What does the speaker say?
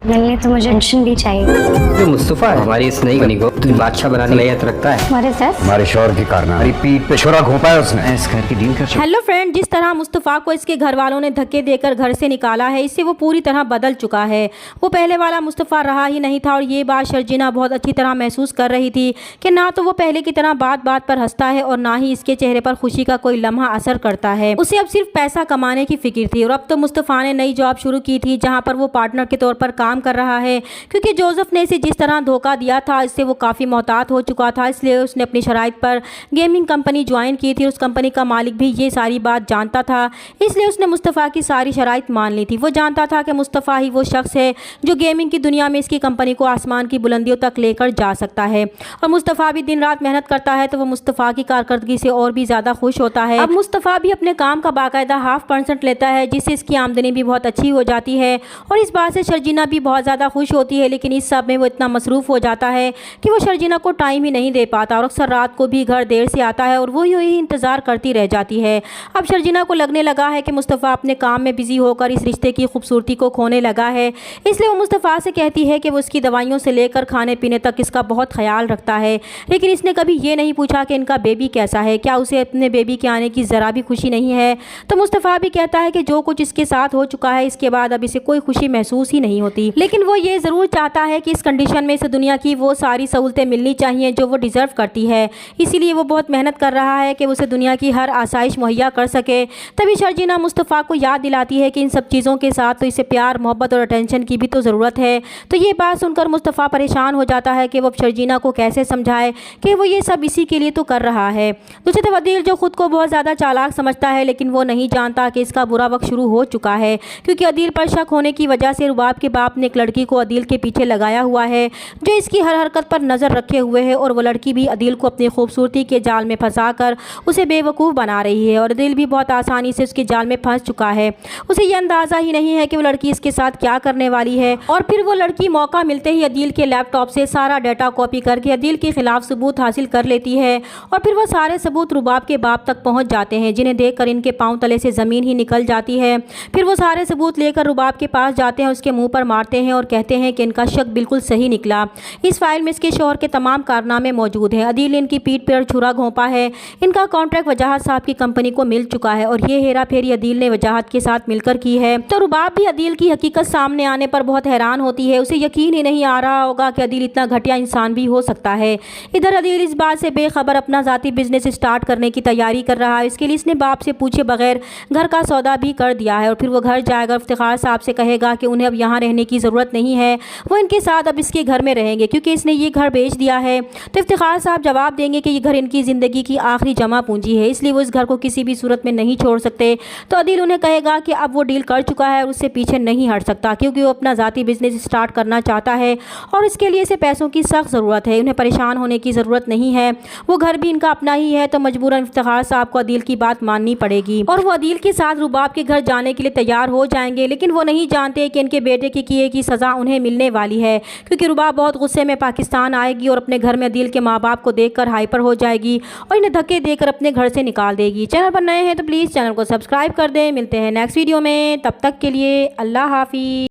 मिलने तो मुझे पेंशन भी चाहिए। जो मुस्तफ़ा है हमारी इस नई बनी को तुझे बादशाह बनाने की नियत रखता है। हमारे साथ हमारे शौहर की कारनामे, हमारी पीठ पे छोरा घोंपा है उसने। इस घर की डील कर चुका। हेलो फ्रेंड, जिस तरह मुस्तफ़ा को इसके घर वालों ने धक्के देकर घर से निकाला है, इससे वो पूरी तरह बदल चुका है। वो पहले वाला मुस्तफ़ा रहा ही नहीं था और ये बात शर्जीना बहुत अच्छी तरह महसूस कर रही थी कि ना तो वो पहले की तरह बात बात पर हंसता है और ना ही इसके चेहरे पर खुशी का कोई लम्हा असर करता है। उसे अब सिर्फ पैसा कमाने की फिक्र थी और अब तो मुस्तफ़ा ने नई जॉब शुरू की थी जहाँ पर वो पार्टनर के तौर पर काम कर रहा है, क्योंकि जोसेफ ने इसे जिस तरह धोखा दिया था इससे वो काफ़ी मोहतात हो चुका था। इसलिए उसने अपनी शराइत पर गेमिंग कंपनी ज्वाइन की थी। उस कंपनी का मालिक भी ये सारी बात जानता था, इसलिए उसने मुस्तफ़ा की सारी शराइत मान ली थी। वो जानता था कि मुस्तफ़ा ही वो शख्स है जो गेमिंग की दुनिया में इसकी कंपनी को आसमान की बुलंदियों तक लेकर जा सकता है। और मुस्तफ़ा भी दिन रात मेहनत करता है तो वो मुस्तफ़ा की कारकर्दगी से और भी ज़्यादा खुश होता है। अब मुस्तफ़ा भी अपने काम का बाकायदा 0.5% लेता है, जिससे इसकी आमदनी भी बहुत अच्छी हो जाती है। और इस बात से शर्जीना भी बहुत ज़्यादा खुश होती है, लेकिन इस सब में वो इतना मसरूफ़ हो जाता है कि वो शर्जीना को टाइम ही नहीं दे पाता और अक्सर रात को भी घर देर से आता है और वो यूँ ही इंतज़ार करती रह जाती है। अब शर्जीना को लगने लगा है कि मुस्तफ़ा अपने काम में बिज़ी होकर इस रिश्ते की खूबसूरती को खोने लगा है, इसलिए वो मुस्तफ़ा से कहती है कि वो उसकी दवाइयों से लेकर खाने पीने तक इसका बहुत ख्याल रखता है। लेकिन इसने कभी ये नहीं पूछा कि इनका बेबी कैसा है, क्या उसे अपने बेबी के आने की ज़रा भी खुशी नहीं है। तो मुस्तफ़ा भी कहता है कि जो कुछ इसके साथ हो चुका है इसके बाद अब इसे कोई खुशी महसूस ही नहीं होती, लेकिन वो ये ज़रूर चाहता है कि इस कंडीशन में इसे दुनिया की वो सारी सहूलतें मिलनी चाहिए जो वो डिज़र्व करती है। इसीलिए वो बहुत मेहनत कर रहा है कि उसे दुनिया की हर आसाइश मुहैया कर सके। तभी शर्जीना मुस्तफ़ा को याद दिलाती है कि इन सब चीज़ों के साथ तो इसे प्यार, मोहब्बत और अटेंशन की भी तो ज़रूरत है। तो ये बात सुनकर मुस्तफ़ा परेशान हो जाता है कि वो शर्जीना को कैसे समझाए कि वो ये सब इसी के लिए तो कर रहा है। दूसरी तरफ अदील जो खुद को बहुत ज़्यादा चालाक समझता है, लेकिन वो नहीं जानता कि इसका बुरा वक्त शुरू हो चुका है, क्योंकि अदील पर शक होने की वजह से रुबाब के बाप ने एक लड़की को अदील के पीछे लगाया हुआ है जो इसकी हर हरकत पर नज़र रखे हुए है। और वो लड़की भी अदील को अपनी खूबसूरती के जाल में फंसाकर उसे बेवकूफ़ बना रही है और अदील भी बहुत आसानी से उसके जाल में फंस चुका है। उसे ये अंदाज़ा ही नहीं है कि वो लड़की इसके साथ क्या करने वाली है। और फिर वो लड़की मौका मिलते ही अदील के लैपटॉप से सारा डाटा कॉपी करके अदील के खिलाफ सबूत हासिल कर लेती है और फिर वो सारे सबूत रुबाब के बाप तक पहुँच जाते हैं, जिन्हें देख कर इनके पाँव तले से ज़मीन ही निकल जाती है। फिर वो सारे सबूत लेकर रुबाब के पास जाते हैं, उसके मुँह पर मारते हैं और कहते हैं कि इनका शक बिल्कुल सही निकला। इस फाइल में इसके शौहर के तमाम कारनामे मौजूद हैं। अदील ने इनकी पीठ पर छुरा घोंपा है। इनका कॉन्ट्रैक्ट वजाहत साहब की कंपनी को मिल चुका है और ये हेरा फेरी अदील ने वजाहत के साथ मिलकर की है। तो रुबाब भी अदील की हकीकत सामने आने पर बहुत हैरान होती है। उसे यकीन ही नहीं आ रहा होगा कि अदील इतना घटिया इंसान भी हो सकता है। इधर अदील इस बात से बेखबर अपना ज़ाती बिजनेस स्टार्ट करने की तैयारी कर रहा है। इसके लिए इसने बाप से पूछे बगैर घर का सौदा भी कर दिया है और फिर वो घर जाएगा, इफ्तिखार साहब से कहेगा कि उन्हें अब यहाँ रहने की ज़रूरत नहीं है, वो इनके साथ अब इसके घर में रहेंगे क्योंकि इसने ये घर बेच दिया है। तो इफ्तिखार साहब जवाब देंगे कि ये घर इनकी ज़िंदगी की आखिरी जमा पूंजी है, इसलिए वो इस घर को किसी भी सूरत में नहीं छोड़ सकते। तो अदील उन्हें कहेगा कि अब वो डील कर चुका है और उससे पीछे नहीं हट सकता, क्योंकि वो अपना ज़ाती बिजनेस स्टार्ट करना चाहता है और इसके लिए इसे पैसों की सख्त ज़रूरत है। उन्हें परेशान होने की ज़रूरत नहीं है, वो घर भी इनका अपना ही है। तो मजबूरन इफ्तिखार साहब को अदील की बात माननी पड़ेगी और वो अदील के साथ रुबाब के घर जाने के लिए तैयार हो जाएंगे। लेकिन वो नहीं जानते कि इनके बेटे के किए की सज़ा उन्हें मिलने वाली है, क्योंकि रुबाब बहुत गुस्से में पाकिस्तान आएगी और अपने घर में अदील के माँ बाप को देखकर हाइपर हो जाएगी और इन्हें धक्के देकर अपने घर से निकाल देगी। चैनल पर नए हैं तो प्लीज़ चैनल को सब्सक्राइब कर दें। मिलते हैं नेक्स्ट वीडियो में, तब तक के लिए अल्लाह हाफिज़।